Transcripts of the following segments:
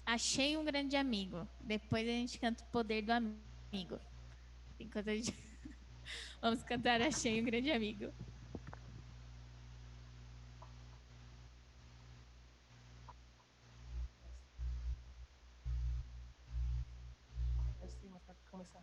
Achei um grande amigo. Depois a gente canta o poder do amigo. Enquanto a gente... Vamos cantar Achei um grande amigo. Mas para começar.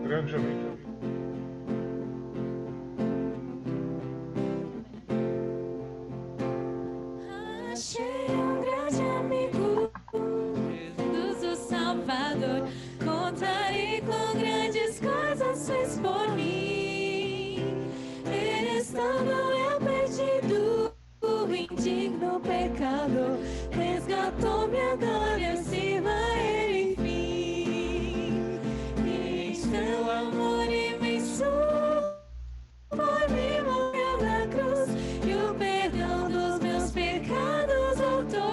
Grande amigo. Achei um grande amigo, Jesus o Salvador. Contarei com grandes coisas fez por mim. Estando eu perdido, indigno pecador, resgatou-me agora, eu sirvo a Ele, enfim. E seu amor imenso por mim morreu na cruz, e o perdão dos meus pecados outorgou.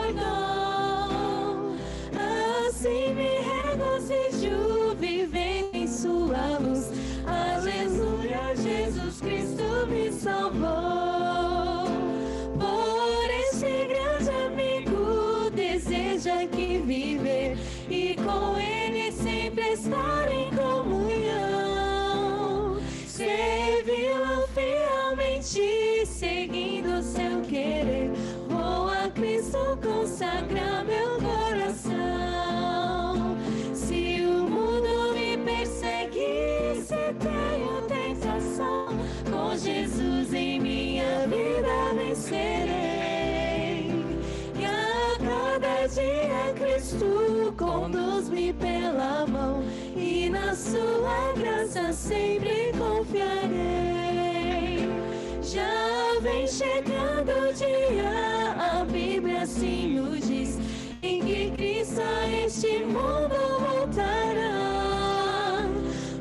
Assim me regozijo, vivendo em sua luz. Aleluia, Jesus Cristo me salvou. Por esse grande amigo deseja que viver, e com ele sempre estar em comunhão. Servi-lo fielmente, seguindo seu querer. Vou a Cristo consagrar meu coração. Se o mundo me perseguir, se tenho tentação, com Jesus em minha vida vencerei. E a cada dia Cristo conduz-me pela mão, e na sua graça sempre confiarei. Já vem chegando o dia, a Bíblia assim nos diz, em que Cristo a este mundo voltará.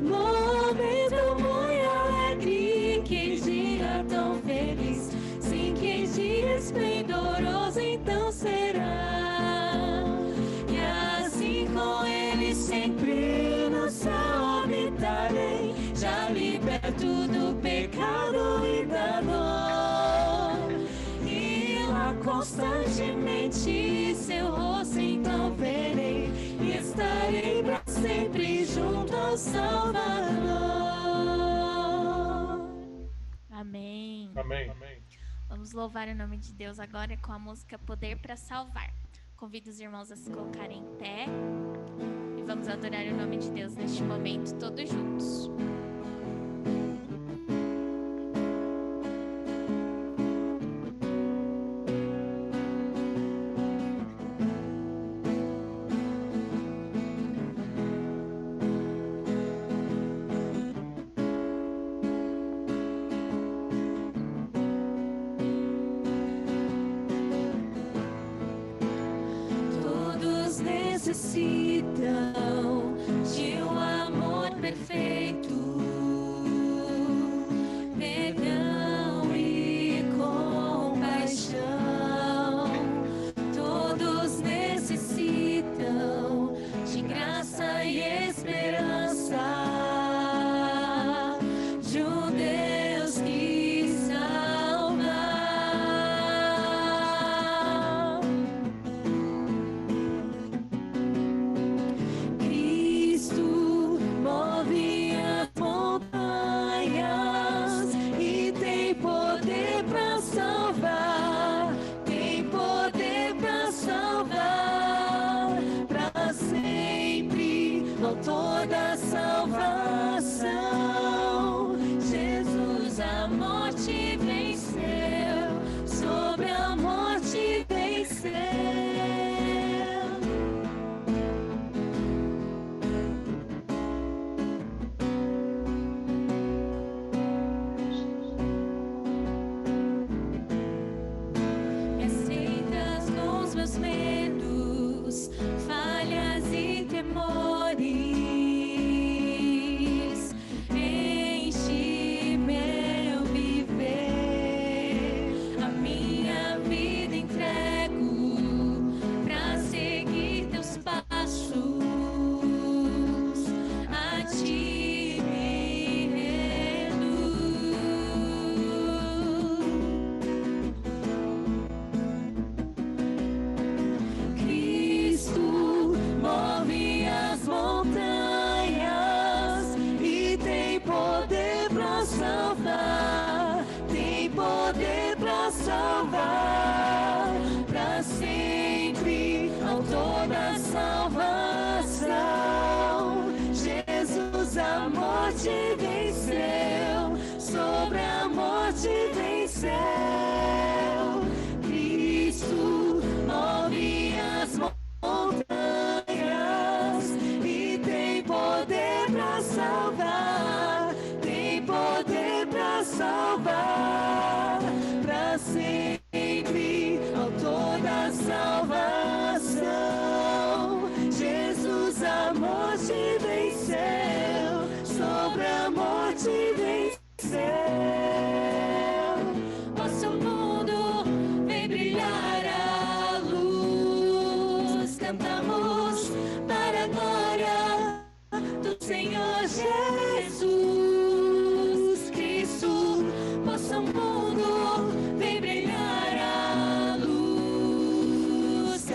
Momento muito alegre, que dia tão feliz, sim, que dia esplendoroso então será. E assim com ele sempre no céu habitarei, já liberto do pecado e da dor. E lá constantemente seu rosto então verei, e estarei para sempre junto ao Salvador. Amém. Amém. Vamos louvar o nome de Deus agora com a música Poder para Salvar. Convido os irmãos a se colocarem em pé e vamos adorar o nome de Deus neste momento, todos juntos. Todos necessitam de um amor perfeito, perdão e compaixão. Todos necessitam de graça e esperança, de um Deus que salva. Cristo move as montanhas e tem poder para salvar, tem poder para salvar, para sempre, autor da salvação. Jesus a morte venceu, sobre a morte venceu. poder para salvar, para sempre, autor da salvação. Jesus a morte venceu, sobre a morte venceu. Cristo move as montanhas e tem poder para salvar, tem poder para salvar, para sempre, autor da salvação. Jesus a morte venceu, sobre a morte venceu. Nosso mundo vem brilhar a luz, cantamos para a glória do Senhor Jesus Cristo. Nosso mundo vem brilhar a luz,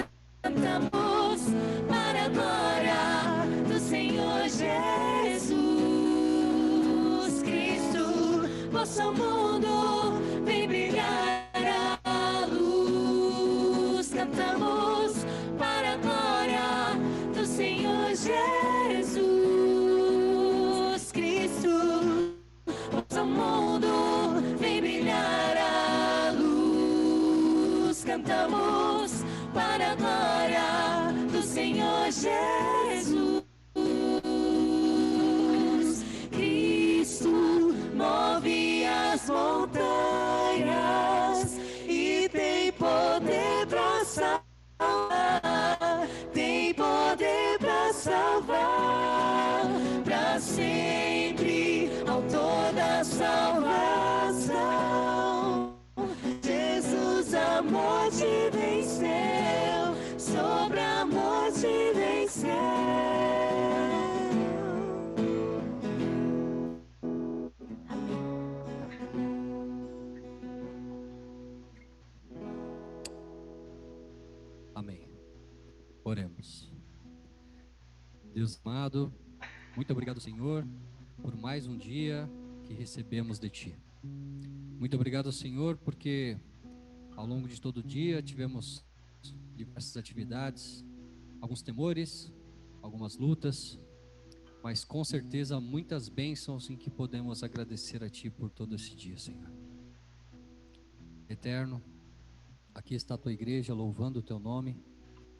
cantamos para a glória do Senhor Jesus Cristo. Nosso mundo vem brilhar a luz, cantamos para a glória do Senhor Jesus Cristo. Nosso mundo vem brilhar a luz, cantamos para a glória do Senhor Jesus Cristo. Move as montanhas e tem poder para salvar, tem poder para salvar, para sempre, autor da salvação. Jesus a morte venceu, sobre a morte venceu. Amém. Oremos. Deus amado, muito obrigado, Senhor, por mais um dia que recebemos de Ti. Muito obrigado, Senhor, porque ao longo de todo o dia tivemos diversas atividades, alguns temores, algumas lutas, mas com certeza muitas bênçãos em que podemos agradecer a Ti por todo esse dia, Senhor. Eterno, aqui está a Tua igreja louvando o Teu nome,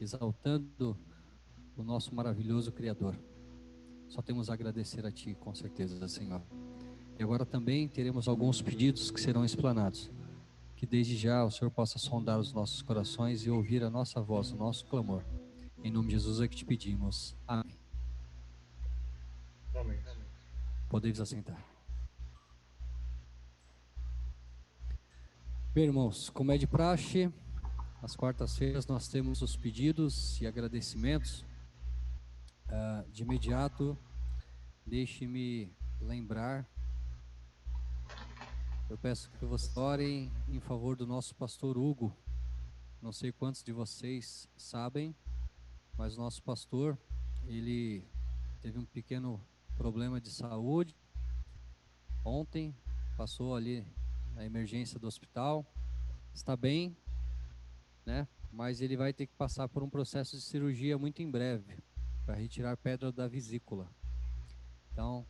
exaltando o nosso maravilhoso Criador. Só temos a agradecer a Ti, com certeza, Senhor. E agora também teremos alguns pedidos que serão explanados. Que desde já o Senhor possa sondar os nossos corações e ouvir a nossa voz, o nosso clamor. Em nome de Jesus é que te pedimos. Amém. Amém. Podeis assentar. Bem, irmãos, como é de praxe, às quartas-feiras nós temos os pedidos e agradecimentos. De imediato, deixe-me lembrar, eu peço que vocês orem em favor do nosso pastor Hugo. Não sei quantos de vocês sabem, mas o nosso pastor, ele teve um pequeno problema de saúde. Ontem, passou ali na emergência do hospital, está bem, né? Mas ele vai ter que passar por um processo de cirurgia muito em breve, para retirar pedra da vesícula. Então,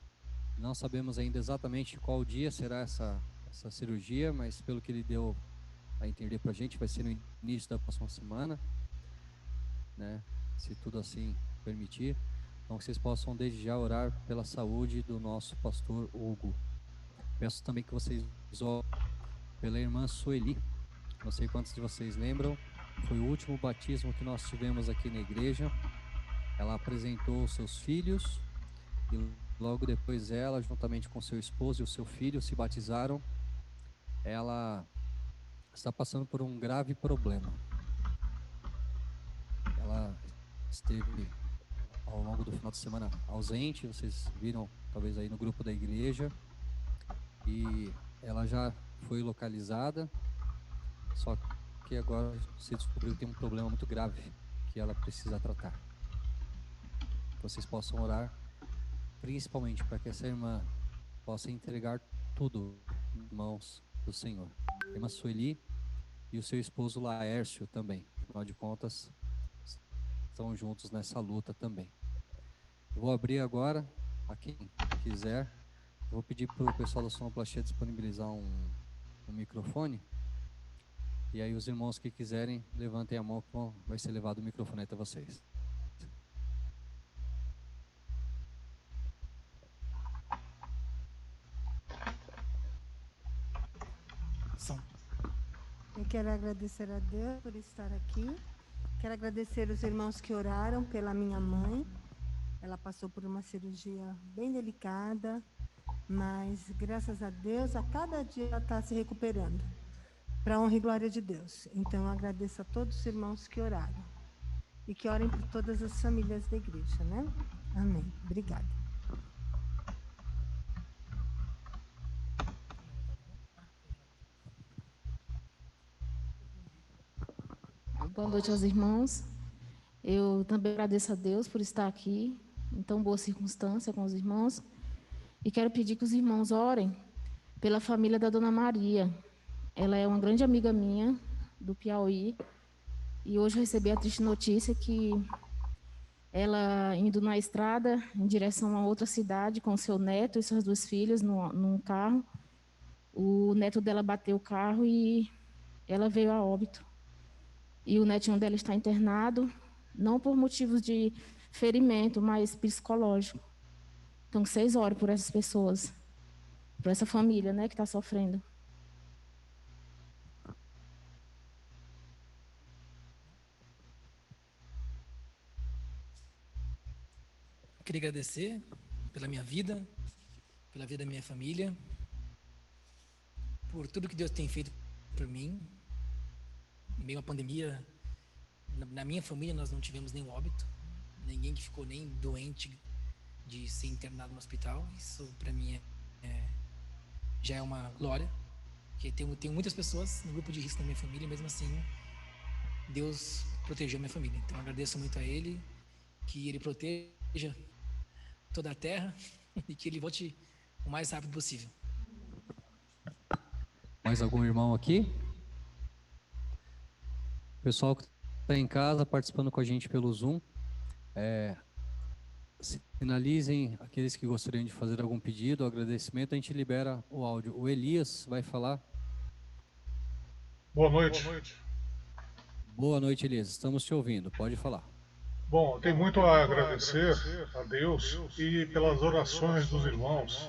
não sabemos ainda exatamente qual dia será essa cirurgia, mas pelo que ele deu a entender para a gente, vai ser no início da próxima semana, né? Se tudo assim permitir. Então, que vocês possam desde já orar pela saúde do nosso pastor Hugo. Peço também que vocês orem pela irmã Sueli. Não sei quantos de vocês lembram, foi o último batismo que nós tivemos aqui na igreja. Ela apresentou os seus filhos e logo depois ela, juntamente com seu esposo e o seu filho, se batizaram. Ela está passando por um grave problema. Ela esteve ao longo do final de semana ausente, vocês viram talvez aí no grupo da igreja, e ela já foi localizada, só que agora se descobriu que tem um problema muito grave que ela precisa tratar. Vocês possam orar, principalmente para que essa irmã possa entregar tudo em mãos do Senhor. A irmã Sueli e o seu esposo Laércio também. Afinal de contas, estão juntos nessa luta também. Eu vou abrir agora, a quem quiser. Eu vou pedir para o pessoal da sonoplastia disponibilizar um microfone. E aí os irmãos que quiserem, levantem a mão que vai ser levado o microfone até vocês. Eu quero agradecer a Deus por estar aqui. Quero agradecer os irmãos que oraram pela minha mãe. Ela passou por uma cirurgia bem delicada, mas graças a Deus, a cada dia ela está se recuperando, para a honra e glória de Deus. Então, eu agradeço a todos os irmãos que oraram e que orem por todas as famílias da igreja, né? Amém. Obrigada. Boa noite aos irmãos. Eu também agradeço a Deus por estar aqui, em tão boa circunstância com os irmãos. E quero pedir que os irmãos orem pela família da Dona Maria. Ela é uma grande amiga minha, do Piauí. E hoje eu recebi a triste notícia que ela, indo na estrada, em direção a outra cidade, com seu neto e suas duas filhas, num carro, o neto dela bateu o carro e ela veio a óbito. E o netinho dela está internado, não por motivos de ferimento, mas psicológico. Então, que vocês orem por essas pessoas, por essa família, né, que está sofrendo. Queria agradecer pela minha vida, pela vida da minha família, por tudo que Deus tem feito por mim. Em meio à pandemia, na minha família nós não tivemos nenhum óbito, ninguém que ficou nem doente de ser internado no hospital. Isso para mim já é uma glória, porque tenho muitas pessoas no grupo de risco da minha família, e mesmo assim Deus protegeu minha família. Então eu agradeço muito a Ele, que Ele proteja toda a terra e que Ele volte o mais rápido possível. Mais algum irmão aqui? Pessoal que está em casa participando com a gente pelo Zoom, sinalizem aqueles que gostariam de fazer algum pedido, agradecimento, a gente libera o áudio. O Elias vai falar. Boa noite. Boa noite, Elias. Estamos te ouvindo. Pode falar. Bom, tem muito a agradecer a Deus e pelas orações dos irmãos,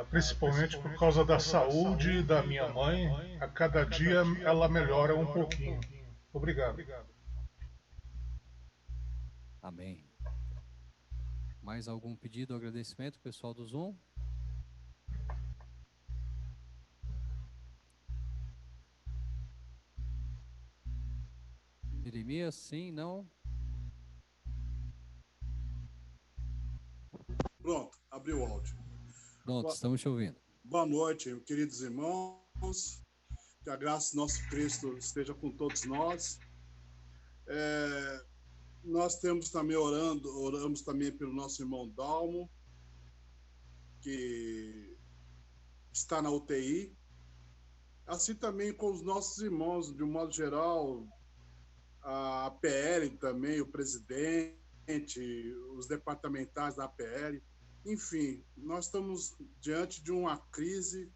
principalmente por causa da saúde da minha mãe. A cada dia ela melhora um pouquinho. Obrigado. Amém. Mais algum pedido, agradecimento, pessoal do Zoom? Jeremias, sim, não? Pronto, abriu o áudio. Pronto, estamos te ouvindo. Boa noite, queridos irmãos. Que a graça do nosso Cristo esteja com todos nós. Nós temos também oramos também pelo nosso irmão Dalmo, que está na UTI. Assim também com os nossos irmãos, de um modo geral, a APL também, o presidente, os departamentais da APL. Enfim, nós estamos diante de uma crise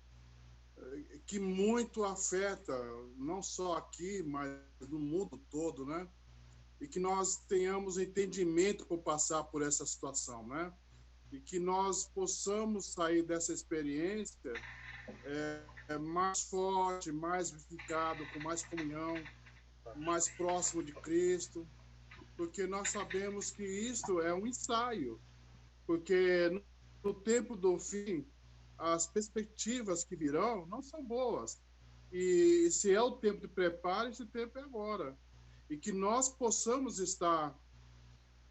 que muito afeta, não só aqui, mas no mundo todo, né? E que nós tenhamos entendimento por passar por essa situação, né? E que nós possamos sair dessa experiência mais forte, mais vivificado, com mais comunhão, mais próximo de Cristo, porque nós sabemos que isto é um ensaio, porque no tempo do fim, as perspectivas que virão não são boas. E se é o tempo de preparo, esse tempo é agora. E que nós possamos estar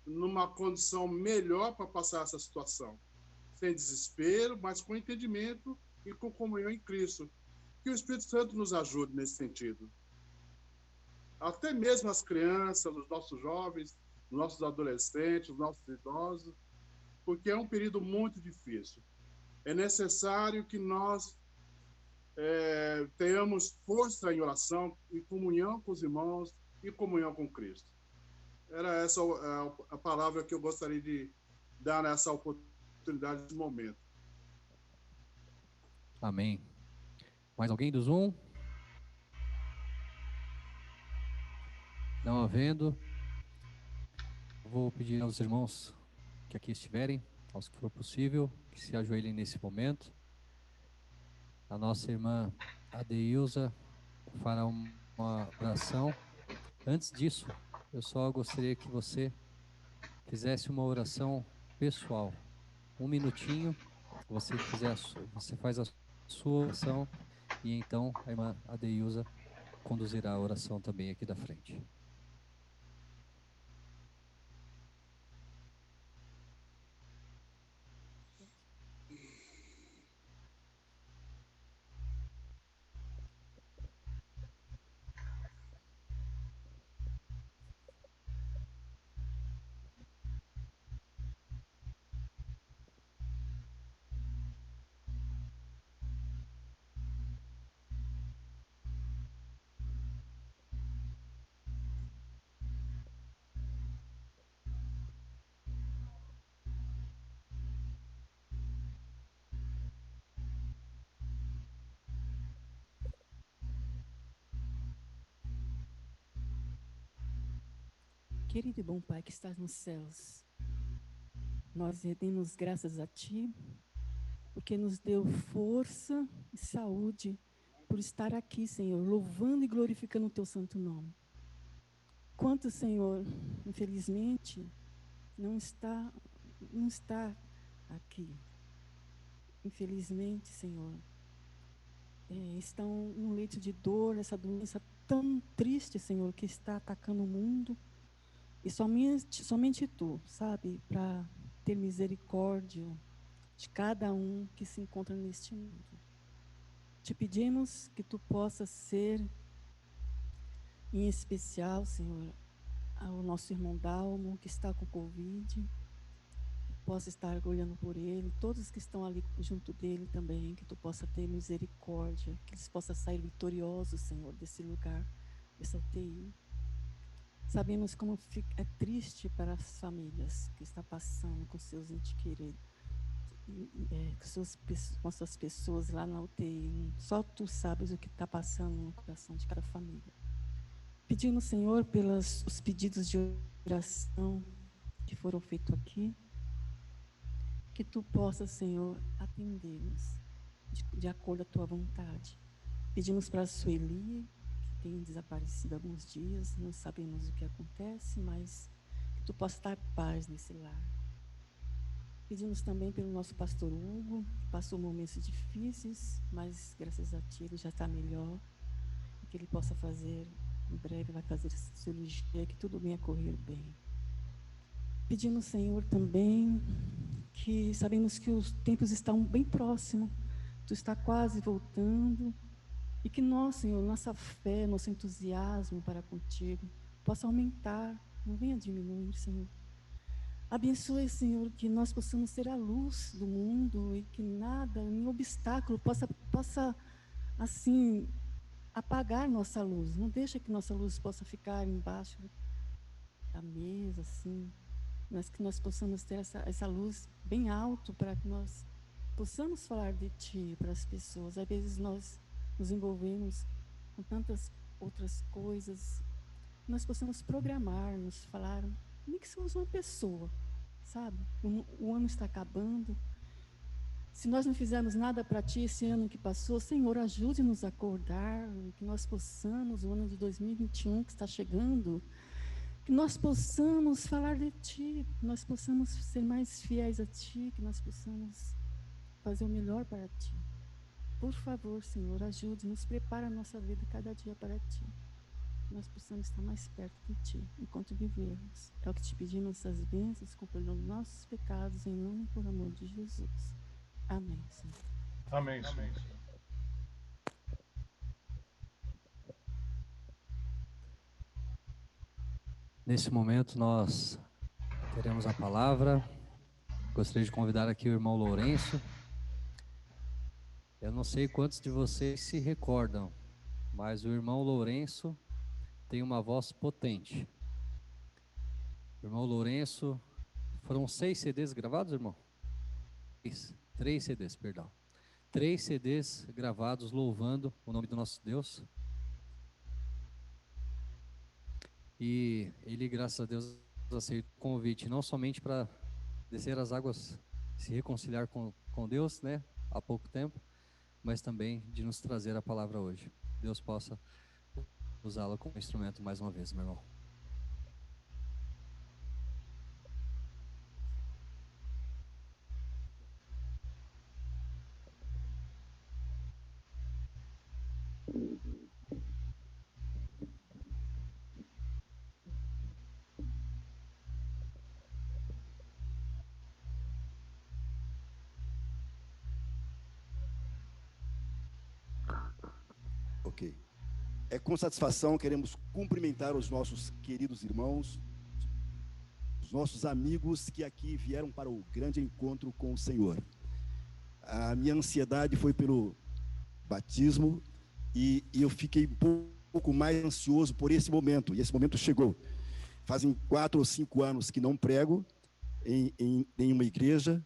numa condição melhor para passar essa situação. Sem desespero, mas com entendimento e com comunhão em Cristo. Que o Espírito Santo nos ajude nesse sentido. Até mesmo as crianças, os nossos jovens, os nossos adolescentes, os nossos idosos, porque é um período muito difícil. É necessário que nós tenhamos força em oração, em comunhão com os irmãos e comunhão com Cristo. Era essa a palavra que eu gostaria de dar nessa oportunidade, nesse momento. Amém. Mais alguém do Zoom? Não havendo, vou pedir aos irmãos que aqui estiverem, aos que for possível, que se ajoelhem nesse momento. A nossa irmã Adeilza fará uma oração. Antes disso, eu só gostaria que você fizesse uma oração pessoal. 1 minutinho, você faz a sua oração e então a irmã Adeilza conduzirá a oração também aqui da frente. Querido e bom Pai que estás nos céus, nós rendemos graças a Ti, porque nos deu força e saúde por estar aqui, Senhor, louvando e glorificando o Teu santo nome. Quanto, Senhor, infelizmente, não está aqui. Infelizmente, Senhor, estão num leito de dor, essa doença tão triste, Senhor, que está atacando o mundo. E somente Tu, sabe, para ter misericórdia de cada um que se encontra neste mundo. Te pedimos que Tu possas ser, em especial, Senhor, ao nosso irmão Dalmo, que está com Covid, que possa estar olhando por ele, todos que estão ali junto dele também, que Tu possa ter misericórdia, que eles possam sair vitoriosos, Senhor, desse lugar, dessa UTI. Sabemos como é triste para as famílias que está passando com seus entes queridos, com suas pessoas lá na UTI. Só Tu sabes o que está passando no coração de cada família. Pedimos, Senhor, pelos os pedidos de oração que foram feitos aqui, que Tu possas, Senhor, atendê-los de acordo à Tua vontade. Pedimos para a Sueli, tem desaparecido há alguns dias, não sabemos o que acontece, mas que Tu possa dar paz nesse lar. Pedimos também pelo nosso pastor Hugo, que passou momentos difíceis, mas graças a Ti ele já está melhor, e que ele possa fazer, em breve vai fazer essa cirurgia, que tudo venha correr bem. Pedimos, Senhor, também, que sabemos que os tempos estão bem próximos, Tu está quase voltando, e que nós, Senhor, nossa fé, nosso entusiasmo para contigo possa aumentar, não venha diminuir, Senhor. Abençoe, Senhor, que nós possamos ser a luz do mundo e que nada, nenhum obstáculo possa assim, apagar nossa luz. Não deixa que nossa luz possa ficar embaixo da mesa, assim, mas que nós possamos ter essa luz bem alto para que nós possamos falar de Ti para as pessoas. Às vezes nós nos envolvemos com tantas outras coisas, nós possamos programar, nos falar, nem que somos uma pessoa, sabe? O ano está acabando. Se nós não fizermos nada para Ti esse ano que passou, Senhor, ajude-nos a acordar, que nós possamos, o ano de 2021 que está chegando, que nós possamos falar de Ti, que nós possamos ser mais fiéis a Ti, que nós possamos fazer o melhor para Ti. Por favor, Senhor, ajude-nos, prepara a nossa vida cada dia para Ti. Que nós possamos estar mais perto de Ti, enquanto vivermos. É o que Te pedimos, essas bênçãos, com perdão dos nossos pecados, em nome e por amor de Jesus. Amém, Senhor. Amém, Senhor. Nesse momento nós teremos a palavra. Gostaria de convidar aqui o irmão Lourenço Eu não sei quantos de vocês se recordam, mas o irmão Lourenço tem uma voz potente. O irmão Lourenço, foram 6 CDs gravados, irmão? 3 CDs, perdão. 3 CDs gravados louvando o nome do nosso Deus. E ele, graças a Deus, aceitou o convite, não somente para descer as águas, se reconciliar com Deus, né, há pouco tempo, mas também de nos trazer a palavra hoje. Deus possa usá-la como instrumento mais uma vez, meu irmão. Ok. É com satisfação queremos cumprimentar os nossos queridos irmãos, os nossos amigos que aqui vieram para o grande encontro com o Senhor. A minha ansiedade foi pelo batismo e eu fiquei um pouco mais ansioso por esse momento, e esse momento chegou. Fazem 4 ou 5 anos que não prego em nenhuma igreja,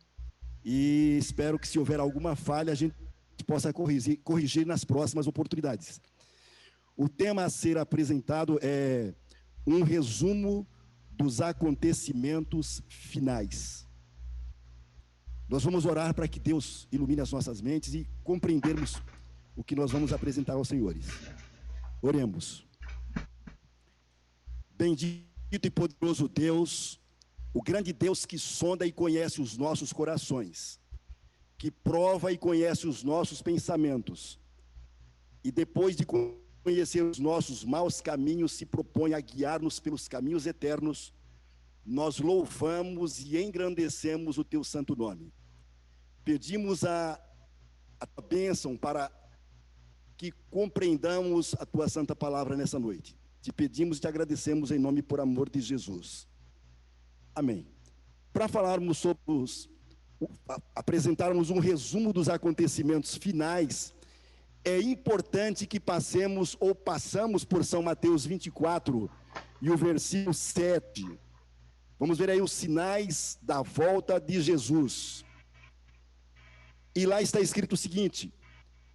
e espero que, se houver alguma falha, a gente possa corrigir nas próximas oportunidades. O tema a ser apresentado é um resumo dos acontecimentos finais. Nós vamos orar para que Deus ilumine as nossas mentes e compreendermos o que nós vamos apresentar aos senhores. Oremos. Bendito e poderoso Deus, o grande Deus que sonda e conhece os nossos corações, que prova e conhece os nossos pensamentos, e depois de conhecer os nossos maus caminhos, se propõe a guiar-nos pelos caminhos eternos. Nós louvamos e engrandecemos o teu santo nome. Pedimos a tua bênção para que compreendamos a tua santa palavra nessa noite. Te pedimos e te agradecemos em nome e por amor de Jesus. Amém. Para falarmos sobre apresentarmos um resumo dos acontecimentos finais, é importante que passamos por São Mateus 24 e o versículo 7. Vamos ver aí os sinais da volta de Jesus. E lá está escrito o seguinte: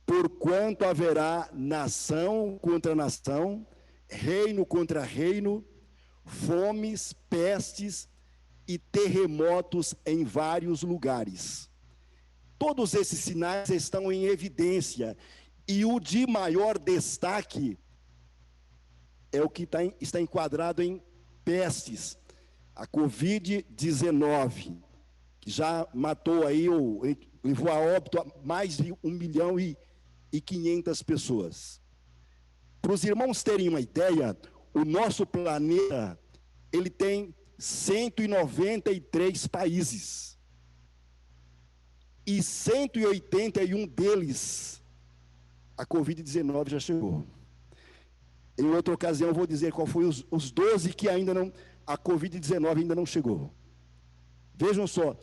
porquanto haverá nação contra nação, reino contra reino, fomes, pestes e terremotos em vários lugares. Todos esses sinais estão em evidência, e o de maior destaque é o que está enquadrado em pestes, a Covid-19, que já matou aí, levou a óbito a mais de 1.500.000 pessoas. Para os irmãos terem uma ideia, o nosso planeta, ele tem 193 países, e 181 deles, a Covid-19 já chegou. Em outra ocasião, eu vou dizer qual foi os 12 que ainda não, a Covid-19 ainda não chegou. Vejam só,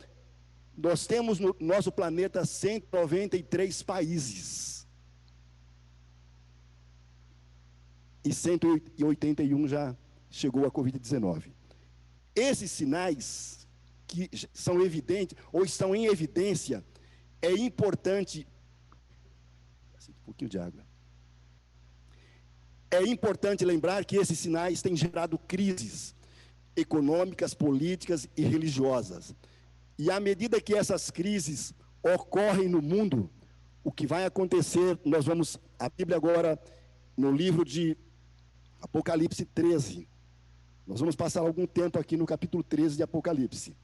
nós temos no nosso planeta 193 países, e 181 já chegou a Covid-19. Esses sinais que são evidentes, ou estão em evidência, é importante... Um pouquinho de água. É importante lembrar que esses sinais têm gerado crises econômicas, políticas e religiosas. E à medida que essas crises ocorrem no mundo, o que vai acontecer, nós vamos, a Bíblia agora, no livro de Apocalipse 13, nós vamos passar algum tempo aqui no capítulo 13 de Apocalipse.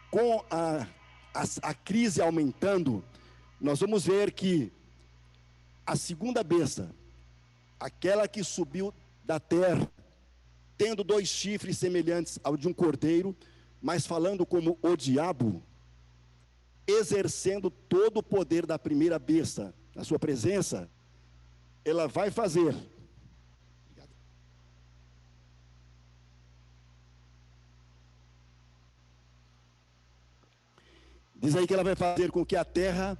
Com a crise aumentando, nós vamos ver que a segunda besta, aquela que subiu da terra, tendo 2 chifres semelhantes ao de um cordeiro, mas falando como o diabo, exercendo todo o poder da primeira besta na sua presença, ela vai fazer Diz aí que ela vai fazer com que a terra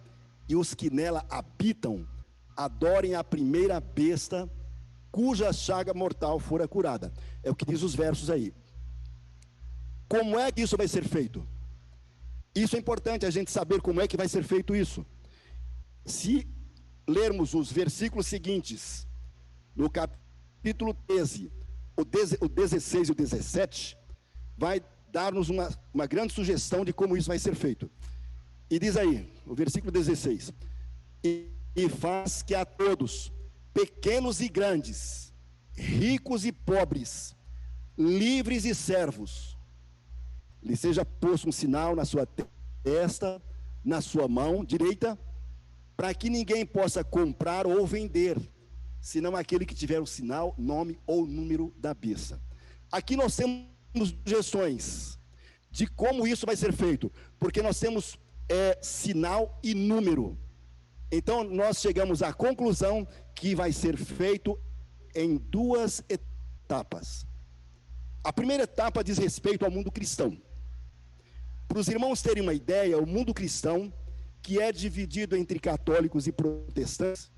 e os que nela habitam adorem a primeira besta cuja chaga mortal fora curada. É o que diz os versos aí. Como é que isso vai ser feito? Isso é importante a gente saber como é que vai ser feito isso. Se lermos os versículos seguintes, no capítulo 13, o 16 e o 17, vai dar-nos uma grande sugestão de como isso vai ser feito. E diz aí, o versículo 16: e faz que a todos, pequenos e grandes, ricos e pobres, livres e servos, lhe seja posto um sinal na sua testa, na sua mão direita, para que ninguém possa comprar ou vender, senão aquele que tiver o sinal, nome ou número da besta. Aqui nós temos sugestões de como isso vai ser feito, porque nós temos sinal e número. Então nós chegamos à conclusão que vai ser feito em duas etapas. A primeira etapa diz respeito ao mundo cristão. Para os irmãos terem uma ideia, o mundo cristão, que é dividido entre católicos e protestantes,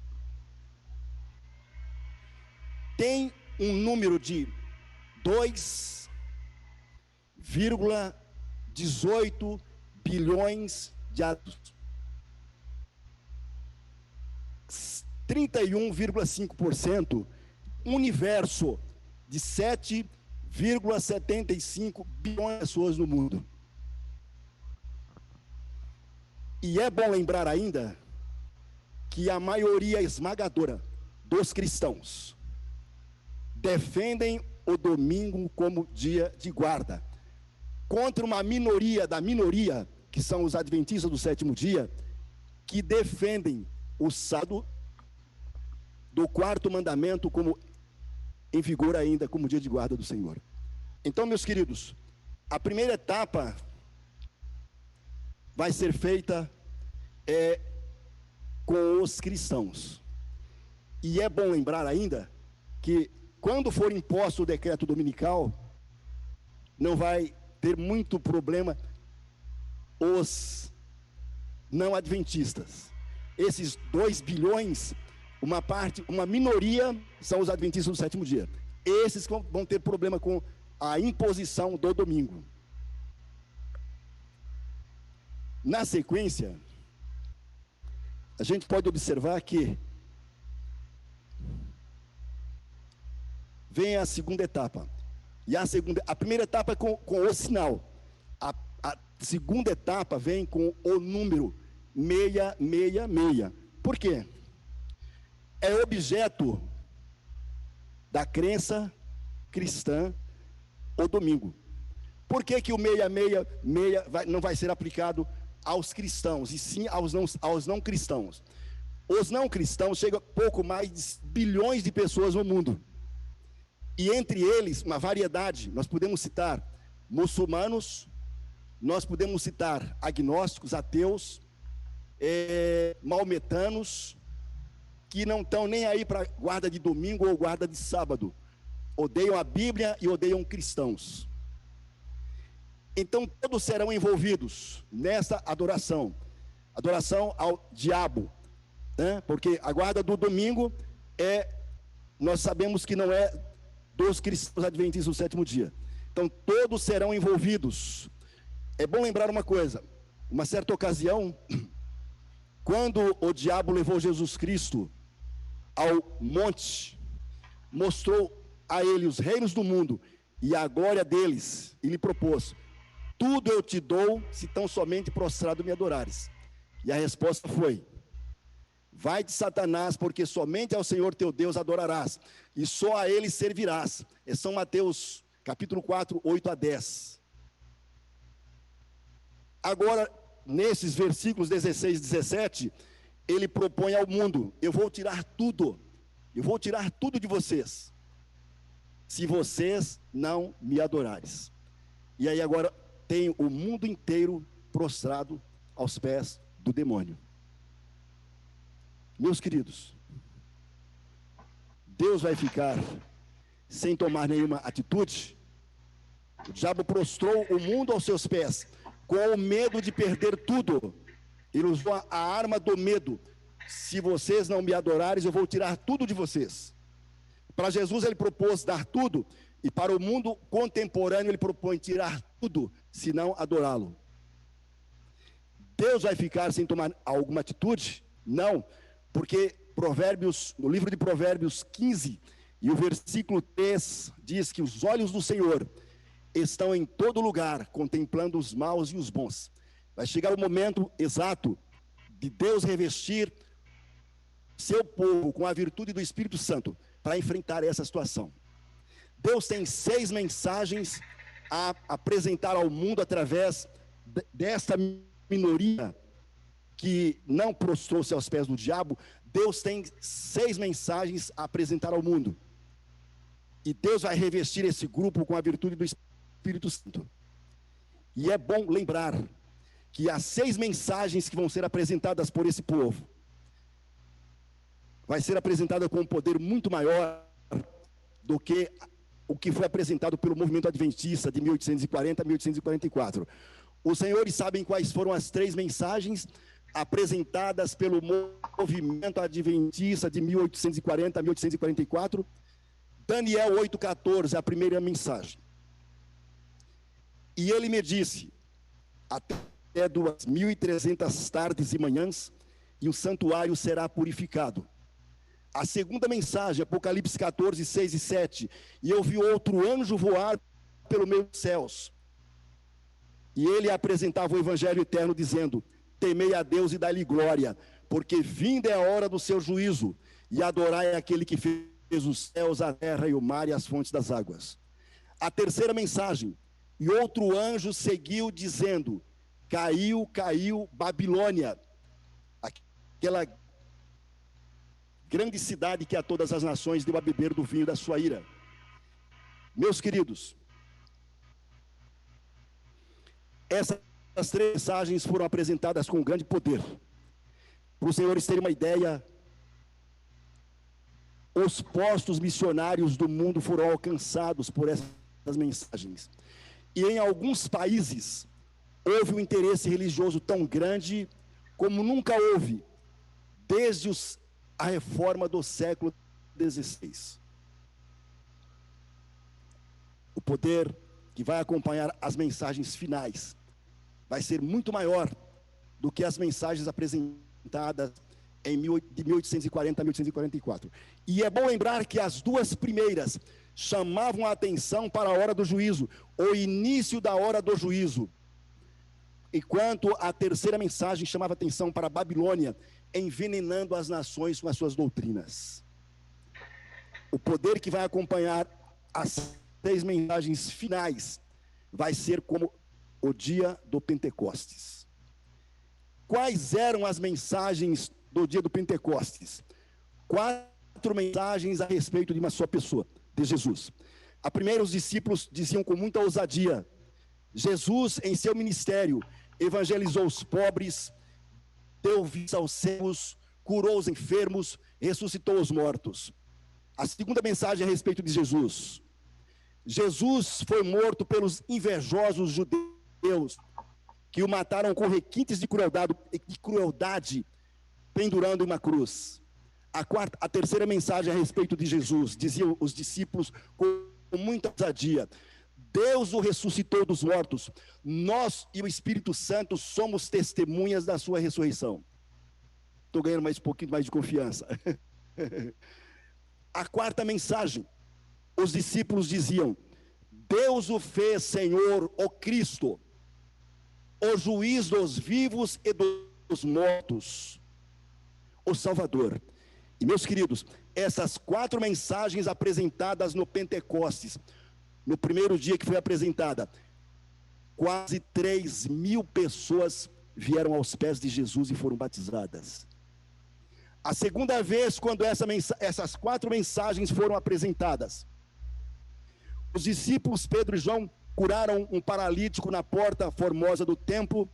tem um número de 2,18 bilhões de adultos. 31,5%, universo de 7,75 bilhões de pessoas no mundo. E é bom lembrar ainda que a maioria esmagadora dos cristãos defendem o domingo como dia de guarda, contra uma minoria da minoria, que são os adventistas do sétimo dia, que defendem o sábado do quarto mandamento como em vigor ainda como dia de guarda do Senhor. Então, meus queridos, a primeira etapa vai ser feita com os cristãos. E é bom lembrar ainda que quando for imposto o decreto dominical, não vai ter muito problema os não adventistas. Esses 2 bilhões, uma minoria são os adventistas do sétimo dia. Esses vão ter problema com a imposição do domingo. Na sequência, a gente pode observar que vem a segunda etapa. E a primeira etapa é com o sinal. A segunda etapa vem com o número 666. Por quê? É objeto da crença cristã o domingo. Por que o 666 não vai ser aplicado aos cristãos, e sim aos não cristãos? Os não cristãos chegam a pouco mais de bilhões de pessoas no mundo. E entre eles, uma variedade, nós podemos citar muçulmanos, nós podemos citar agnósticos, ateus, maometanos, que não estão nem aí para guarda de domingo ou guarda de sábado. Odeiam a Bíblia e odeiam cristãos. Então todos serão envolvidos nessa adoração ao diabo, né? Porque a guarda do domingo nós sabemos que não é dos cristãos adventistas do sétimo dia. Então todos serão envolvidos. É bom lembrar uma coisa: uma certa ocasião, quando o diabo levou Jesus Cristo ao monte, mostrou a ele os reinos do mundo e a glória deles, e lhe propôs: tudo eu te dou, se tão somente prostrado me adorares. E a resposta foi: vai de Satanás, porque somente ao Senhor teu Deus adorarás, e só a ele servirás. É São Mateus, capítulo 4, 8 a 10. Agora, nesses versículos 16 e 17, ele propõe ao mundo: eu vou tirar tudo de vocês, se vocês não me adorares. E aí agora tem o mundo inteiro prostrado aos pés do demônio. Meus queridos, Deus vai ficar sem tomar nenhuma atitude? O diabo prostrou o mundo aos seus pés. com o medo de perder tudo. Ele usou a arma do medo. Se vocês não me adorarem, eu vou tirar tudo de vocês. Para Jesus ele propôs dar tudo, e para o mundo contemporâneo ele propõe tirar tudo, se não adorá-lo. Deus vai ficar sem tomar alguma atitude? Não, porque Provérbios, no livro de Provérbios 15, e o versículo 3, diz que os olhos do Senhor estão em todo lugar, contemplando os maus e os bons. Vai chegar o momento exato de Deus revestir seu povo com a virtude do Espírito Santo para enfrentar essa situação. Deus tem 6 mensagens a apresentar ao mundo através desta minoria que não prostrou-se aos pés do diabo. Deus tem 6 mensagens a apresentar ao mundo. E Deus vai revestir esse grupo com a virtude do Espírito Santo. E é bom lembrar que as 6 mensagens que vão ser apresentadas por esse povo vai ser apresentada com um poder muito maior do que o que foi apresentado pelo movimento adventista de 1840 a 1844. Os senhores sabem quais foram as 3 mensagens apresentadas pelo movimento adventista de 1840 a 1844? Daniel 8,14, a primeira mensagem. E ele me disse, até 2.300 tardes e manhãs, e o santuário será purificado. A segunda mensagem, Apocalipse 14, 6 e 7. E eu vi outro anjo voar pelo meio dos céus. E ele apresentava o evangelho eterno, dizendo: temei a Deus e dai-lhe glória, porque vinda é a hora do seu juízo, e adorai aquele que fez os céus, a terra e o mar e as fontes das águas. A terceira mensagem, e outro anjo seguiu dizendo: caiu, caiu Babilônia, aquela grande cidade que a todas as nações deu a beber do vinho da sua ira. Meus queridos, essas 3 mensagens foram apresentadas com grande poder. Para os senhores terem uma ideia, os postos missionários do mundo foram alcançados por essas mensagens. E em alguns países, houve um interesse religioso tão grande como nunca houve, desde a reforma do século XVI. O poder que vai acompanhar as mensagens finais vai ser muito maior do que as mensagens apresentadas de 1840 a 1844. E é bom lembrar que as 2 primeiras chamavam a atenção para a hora do juízo, o início da hora do juízo, enquanto a terceira mensagem chamava atenção para a Babilônia, envenenando as nações com as suas doutrinas. O poder que vai acompanhar as 3 mensagens finais vai ser como o dia do Pentecostes. Quais eram as mensagens do dia do Pentecostes? 4 mensagens a respeito de uma só pessoa, de Jesus. A primeira, os discípulos diziam com muita ousadia: Jesus, em seu ministério, evangelizou os pobres, deu vista aos cegos, curou os enfermos, ressuscitou os mortos. A segunda mensagem a respeito de Jesus: Jesus foi morto pelos invejosos judeus, que o mataram com requintes de crueldade, pendurando em uma cruz. A terceira mensagem a respeito de Jesus, diziam os discípulos com muita ousadia: Deus o ressuscitou dos mortos. Nós e o Espírito Santo somos testemunhas da sua ressurreição. Estou ganhando mais um pouquinho mais de confiança. A quarta mensagem, os discípulos diziam: Deus o fez Senhor, o Cristo, o juiz dos vivos e dos mortos, o Salvador. E meus queridos, essas 4 mensagens apresentadas no Pentecostes, no primeiro dia que foi apresentada, quase 3.000 pessoas vieram aos pés de Jesus e foram batizadas. A segunda vez, quando essas 4 mensagens foram apresentadas, os discípulos Pedro e João curaram um paralítico na porta formosa do templo,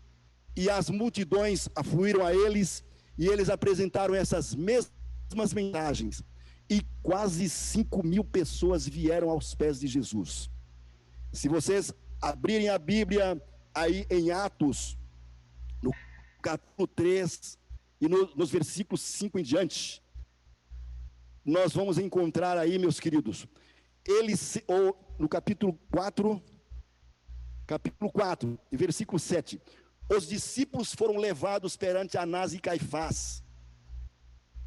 e as multidões afluíram a eles, e eles apresentaram essas mesmas mensagens, e quase 5.000 pessoas vieram aos pés de Jesus. Se vocês abrirem a Bíblia aí em Atos, no capítulo 3 e nos versículos 5 em diante, nós vamos encontrar aí, meus queridos, no capítulo 4, versículo 7, os discípulos foram levados perante Anás e Caifás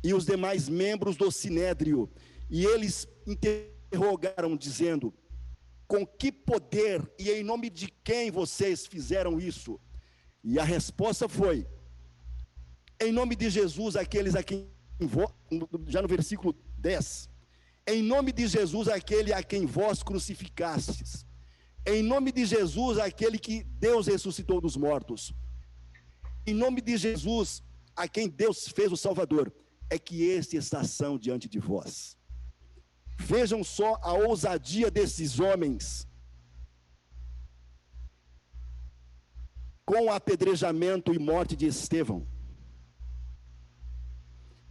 e os demais membros do Sinédrio, e eles interrogaram, dizendo: com que poder e em nome de quem vocês fizeram isso? E a resposta foi: em nome de Jesus, aqueles a quem, já no versículo 10, em nome de Jesus, aquele a quem vós crucificastes, em nome de Jesus, aquele que Deus ressuscitou dos mortos, em nome de Jesus, a quem Deus fez o Salvador, é que este está ação diante de vós. Vejam só a ousadia desses homens, com o apedrejamento e morte de Estevão.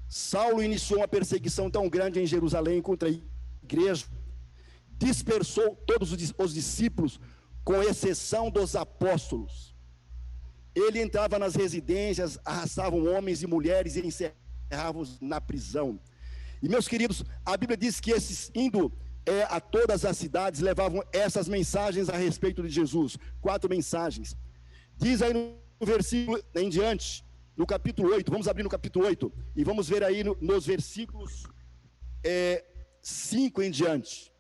Saulo iniciou uma perseguição tão grande em Jerusalém contra a igreja, dispersou todos os discípulos, com exceção dos apóstolos. Ele entrava nas residências, arrastavam homens e mulheres e encerrava-os na prisão. E, meus queridos, a Bíblia diz que esses, indo a todas as cidades, levavam essas mensagens a respeito de Jesus. 4 mensagens. Diz aí no versículo em diante, no capítulo 8, vamos abrir no capítulo 8, e vamos ver aí nos versículos 5 em diante.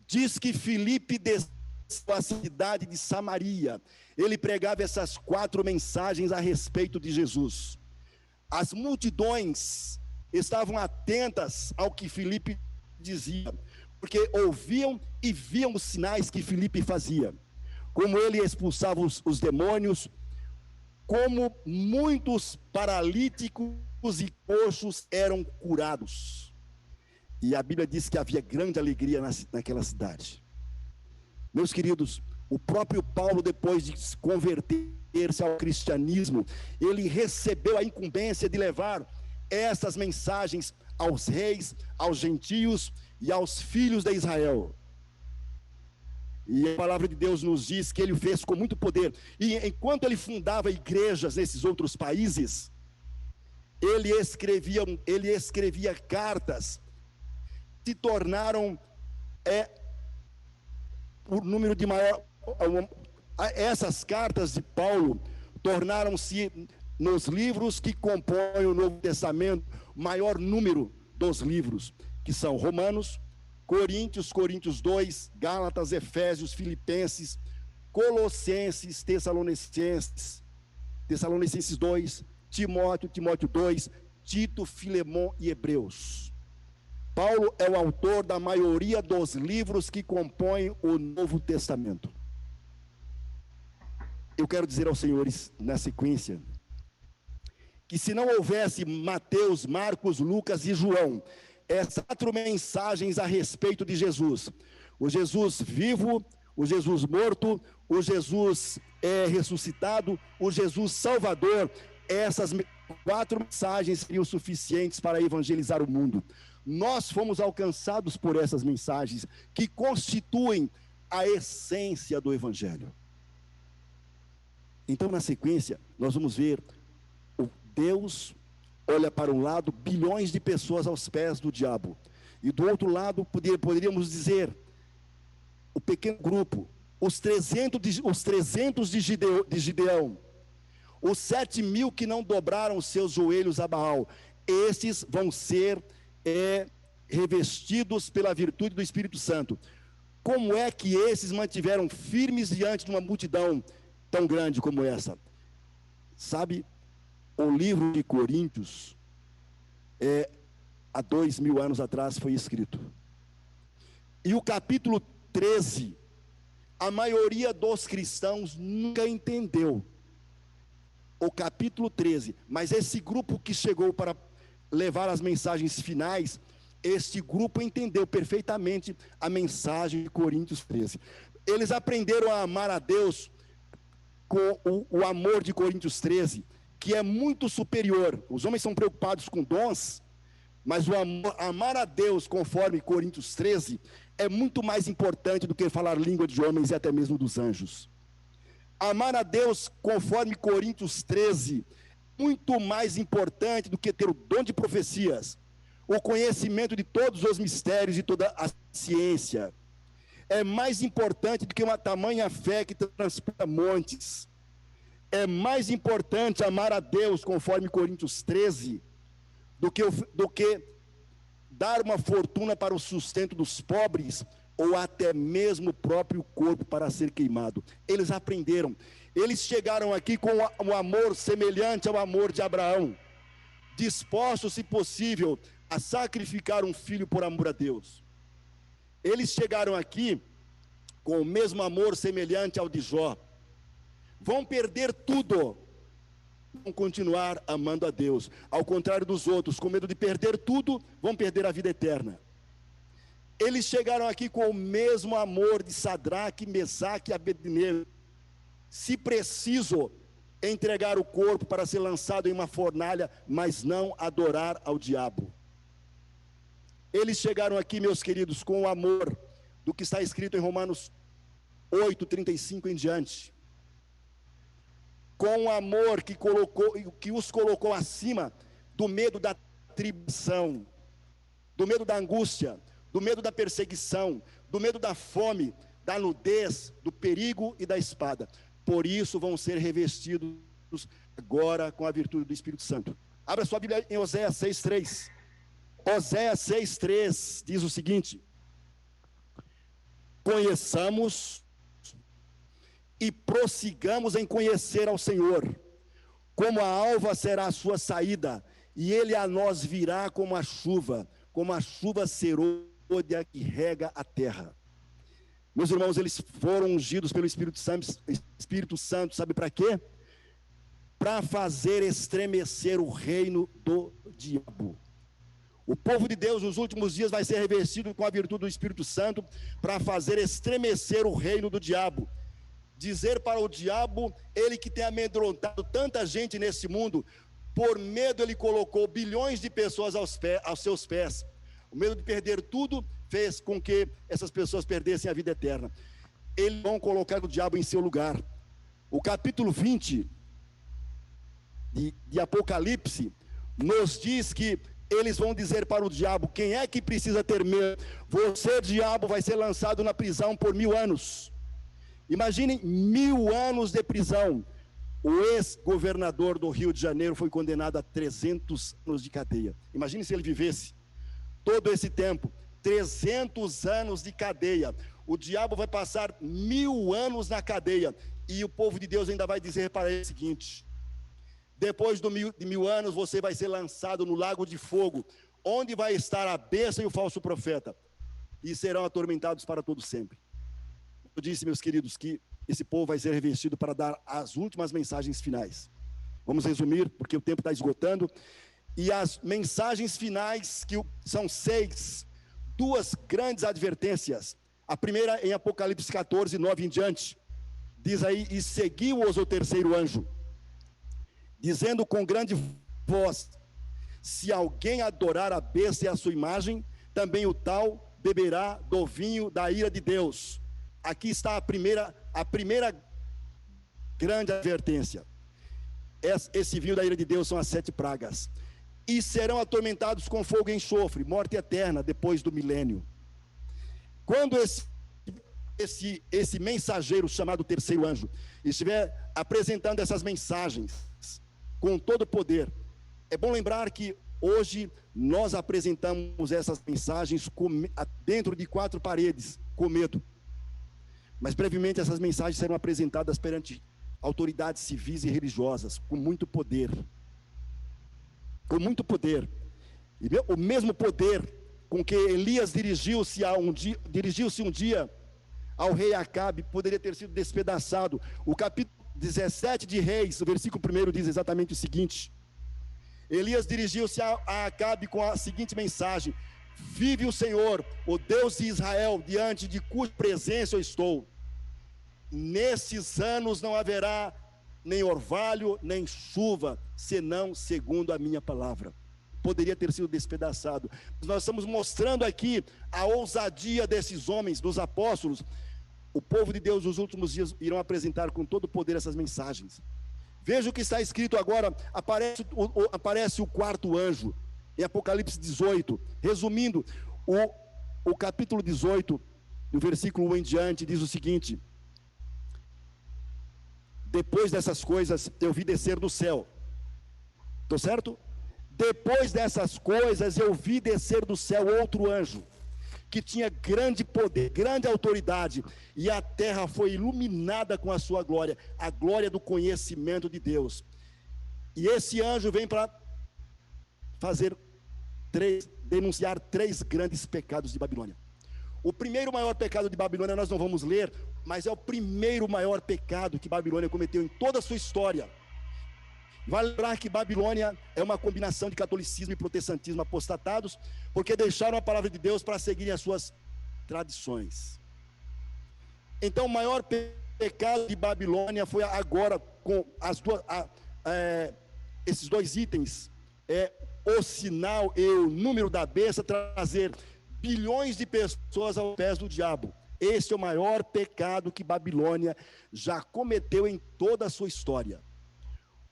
Diz que Filipe desceu à cidade de Samaria. Ele pregava essas 4 mensagens a respeito de Jesus. As multidões estavam atentas ao que Filipe dizia, porque ouviam e viam os sinais que Filipe fazia, como ele expulsava os demônios, como muitos paralíticos e coxos eram curados. E a Bíblia diz que havia grande alegria naquela cidade. Meus queridos, o próprio Paulo, depois de se converter-se ao cristianismo, ele recebeu a incumbência de levar essas mensagens aos reis, aos gentios e aos filhos de Israel. E a palavra de Deus nos diz que ele o fez com muito poder. E enquanto ele fundava igrejas nesses outros países, ele escrevia cartas que se tornaram o número de maior. Essas cartas de Paulo tornaram-se, nos livros que compõem o Novo Testamento, o maior número dos livros, que são Romanos, Coríntios, Coríntios 2, Gálatas, Efésios, Filipenses, Colossenses, Tessalonicenses 2, Timóteo 2, Tito, Filemão e Hebreus. Paulo é o autor da maioria dos livros que compõem o Novo Testamento. Eu quero dizer aos senhores, na sequência, que se não houvesse Mateus, Marcos, Lucas e João, essas 4 mensagens a respeito de Jesus, o Jesus vivo, o Jesus morto, o Jesus ressuscitado, o Jesus salvador, essas 4 mensagens seriam suficientes para evangelizar o mundo. Nós fomos alcançados por essas mensagens que constituem a essência do evangelho. Então, na sequência, nós vamos ver Deus olha para um lado, bilhões de pessoas aos pés do diabo. E do outro lado, poderíamos dizer, o pequeno grupo, os 300 de Gideão, os 7.000 que não dobraram os seus joelhos a Baal. Esses vão ser revestidos pela virtude do Espírito Santo. Como é que esses mantiveram firmes diante de uma multidão tão grande como essa? Sabe, o livro de Coríntios, há 2.000 anos atrás foi escrito. E o capítulo 13, a maioria dos cristãos nunca entendeu. O capítulo 13, mas esse grupo que chegou para levar as mensagens finais, este grupo entendeu perfeitamente a mensagem de Coríntios 13. Eles aprenderam a amar a Deus com o amor de Coríntios 13, que é muito superior. Os homens são preocupados com dons, mas o amar a Deus, conforme Coríntios 13, é muito mais importante do que falar língua de homens e até mesmo dos anjos. Amar a Deus, conforme Coríntios 13, muito mais importante do que ter o dom de profecias, o conhecimento de todos os mistérios e toda a ciência. É mais importante do que uma tamanha fé que transporta montes. É mais importante amar a Deus, conforme Coríntios 13, do que dar uma fortuna para o sustento dos pobres, ou até mesmo o próprio corpo para ser queimado. Eles aprenderam. Eles chegaram aqui com um amor semelhante ao amor de Abraão, dispostos, se possível, a sacrificar um filho por amor a Deus. Eles chegaram aqui com o mesmo amor semelhante ao de Jó. Vão perder tudo, vão continuar amando a Deus. Ao contrário dos outros, com medo de perder tudo, vão perder a vida eterna. Eles chegaram aqui com o mesmo amor de Sadraque, Mesaque e Abednego. Se preciso, entregar o corpo para ser lançado em uma fornalha, mas não adorar ao diabo. Eles chegaram aqui, meus queridos, com o amor do que está escrito em Romanos 8:35 em diante. Com o amor que os colocou acima do medo da tribulação, do medo da angústia, do medo da perseguição, do medo da fome, da nudez, do perigo e da espada. Por isso vão ser revestidos agora com a virtude do Espírito Santo. Abra sua Bíblia em Oséias 6:3. Oséias 6:3 diz o seguinte: conheçamos e prossigamos em conhecer ao Senhor. Como a alva será a sua saída, e ele a nós virá como a chuva serôdia que rega a terra. Meus irmãos, eles foram ungidos pelo Espírito Santo, sabe para quê? Para fazer estremecer o reino do diabo. O povo de Deus nos últimos dias vai ser revestido com a virtude do Espírito Santo para fazer estremecer o reino do diabo. Dizer para o diabo, ele que tem amedrontado tanta gente nesse mundo, por medo ele colocou bilhões de pessoas aos seus pés. O medo de perder tudo fez com que essas pessoas perdessem a vida eterna. Eles vão colocar o diabo em seu lugar. O capítulo 20 de Apocalipse nos diz que eles vão dizer para o diabo: quem é que precisa ter medo? Você, diabo, vai ser lançado na prisão por 1000 anos. Imaginem 1000 anos de prisão. O ex-governador do Rio de Janeiro foi condenado a 300 anos de cadeia. Imagine se ele vivesse todo esse tempo, 300 anos de cadeia. O diabo vai passar 1000 anos na cadeia. E o povo de Deus ainda vai dizer para ele o seguinte: depois de 1000 anos você vai ser lançado no lago de fogo, onde vai estar a besta e o falso profeta, e serão atormentados para todo sempre. Eu disse, meus queridos, que esse povo vai ser revestido para dar as últimas mensagens finais. Vamos resumir, porque o tempo está esgotando. E as mensagens finais, que são 6, 2 grandes advertências. A primeira em Apocalipse 14:9 em diante. Diz aí: e seguiu-os o terceiro anjo, dizendo com grande voz: se alguém adorar a besta e a sua imagem, também o tal beberá do vinho da ira de Deus. Aqui está a primeira grande advertência. Esse vinho da ira de Deus são as 7 pragas. E serão atormentados com fogo e enxofre, morte eterna depois do milênio. Quando esse mensageiro chamado terceiro anjo estiver apresentando essas mensagens com todo o poder, é bom lembrar que hoje nós apresentamos essas mensagens dentro de 4 paredes, com medo. Mas brevemente essas mensagens serão apresentadas perante autoridades civis e religiosas, com muito poder. Com muito poder. E o mesmo poder com que Elias dirigiu-se um dia ao rei Acabe poderia ter sido despedaçado. O capítulo 17 de Reis, o versículo 1 diz exatamente o seguinte: Elias dirigiu-se a Acabe com a seguinte mensagem: vive o Senhor, o Deus de Israel, diante de cuja presença eu estou. Nesses anos não haverá nem orvalho, nem chuva, senão segundo a minha palavra. Poderia ter sido despedaçado. Nós estamos mostrando aqui a ousadia desses homens, dos apóstolos, O povo de Deus nos últimos dias irão apresentar com todo o poder essas mensagens. Veja o que está escrito agora, aparece o quarto anjo, em Apocalipse 18. Resumindo, o capítulo 18, no versículo 1 em diante, diz o seguinte: depois dessas coisas, eu vi descer do céu. Estou certo? Depois dessas coisas, eu vi descer do céu outro anjo, que tinha grande poder, grande autoridade, e a terra foi iluminada com a sua glória, a glória do conhecimento de Deus. E esse anjo vem para denunciar 3 grandes pecados de Babilônia. O primeiro maior pecado de Babilônia nós não vamos ler, mas é o primeiro maior pecado que Babilônia cometeu em toda a sua história. Vale lembrar que Babilônia é uma combinação de catolicismo e protestantismo apostatados, porque deixaram a palavra de Deus para seguirem as suas tradições. Então o maior pecado de Babilônia foi agora com esses 2 itens, o sinal e o número da besta, trazer bilhões de pessoas aos pés do diabo. Esse é o maior pecado que Babilônia já cometeu em toda a sua história.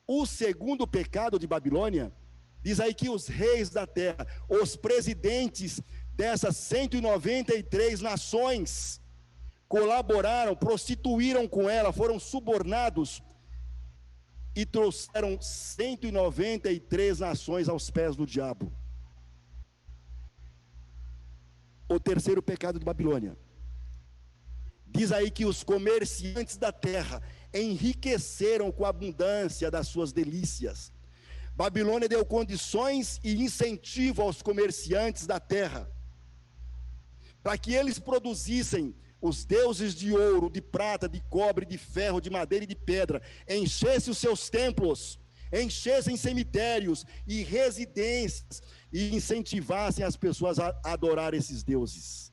O segundo pecado de Babilônia, diz aí que os reis da terra, os presidentes dessas 193 nações, colaboraram, prostituíram com ela, foram subornados e trouxeram 193 nações aos pés do diabo. O terceiro pecado de Babilônia, diz aí que os comerciantes da terra enriqueceram com a abundância das suas delícias. Babilônia deu condições e incentivo aos comerciantes da terra, para que eles produzissem os deuses de ouro, de prata, de cobre, de ferro, de madeira e de pedra, enchessem os seus templos, enchessem cemitérios e residências, e incentivassem as pessoas a adorar esses deuses.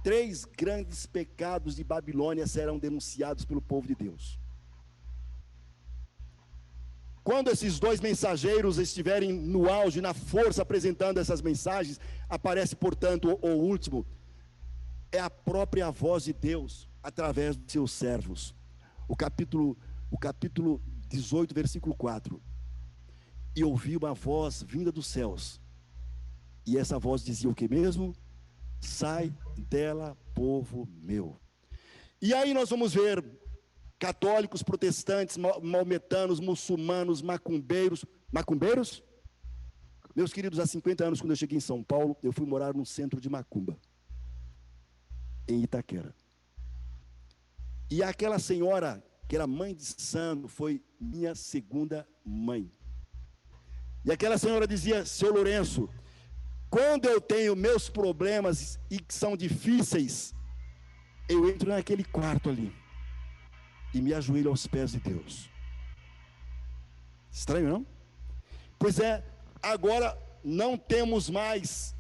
3 grandes pecados de Babilônia serão denunciados pelo povo de Deus. Quando esses 2 mensageiros estiverem no auge, na força, apresentando essas mensagens, aparece, portanto, o último. É a própria voz de Deus, através dos seus servos. O capítulo 18, versículo 4. E ouvi uma voz vinda dos céus. E essa voz dizia o que mesmo? Sai dela, povo meu. E aí nós vamos ver católicos, protestantes, maometanos, muçulmanos, macumbeiros. Macumbeiros? Meus queridos, há 50 anos, quando eu cheguei em São Paulo, eu fui morar num centro de macumba, em Itaquera. E aquela senhora, que era mãe de santo, foi minha segunda mãe. E aquela senhora dizia: seu Lourenço, quando eu tenho meus problemas e que são difíceis, eu entro naquele quarto ali e me ajoelho aos pés de Deus. Estranho, não? Pois é, agora não temos mais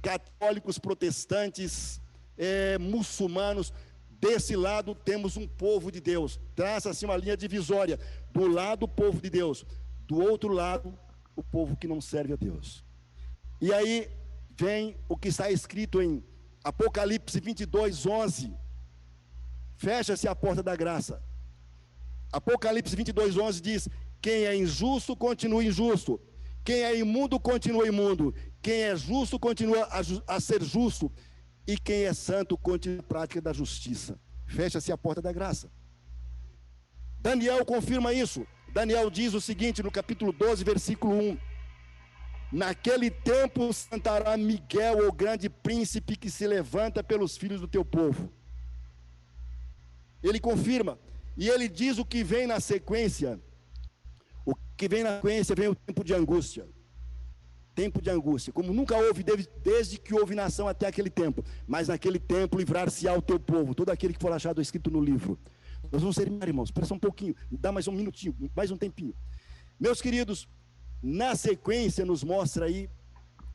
católicos, protestantes, muçulmanos. Desse lado temos um povo de Deus. Traça-se uma linha divisória. Do lado o povo de Deus, do outro lado o povo que não serve a Deus. E aí vem o que está escrito em Apocalipse 22, 11. Fecha-se a porta da graça. Apocalipse 22, 11 diz: quem é injusto, continua injusto. Quem é imundo, continua imundo. Quem é justo, continua a ser justo. E quem é santo, continua a prática da justiça. Fecha-se a porta da graça. Daniel confirma isso. Daniel diz o seguinte no capítulo 12, versículo 1. Naquele tempo sentará Miguel, o grande príncipe que se levanta pelos filhos do teu povo. Ele confirma. E ele diz o que vem na sequência. O que vem na sequência vem o tempo de angústia. Tempo de angústia, como nunca houve desde que houve nação até aquele tempo. Mas naquele tempo livrar-se-á o teu povo, todo aquele que for achado escrito no livro. Nós vamos terminar, irmãos, espera só um pouquinho, dá mais um minutinho, mais um tempinho. Meus queridos, na sequência nos mostra aí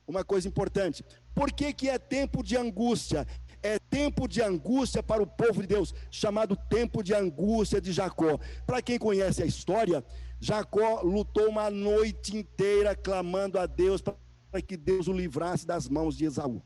uma coisa importante. Por que que é tempo de angústia? É tempo de angústia para o povo de Deus, chamado tempo de angústia de Jacó. Para quem conhece a história, Jacó lutou uma noite inteira clamando a Deus para que Deus o livrasse das mãos de Esaú.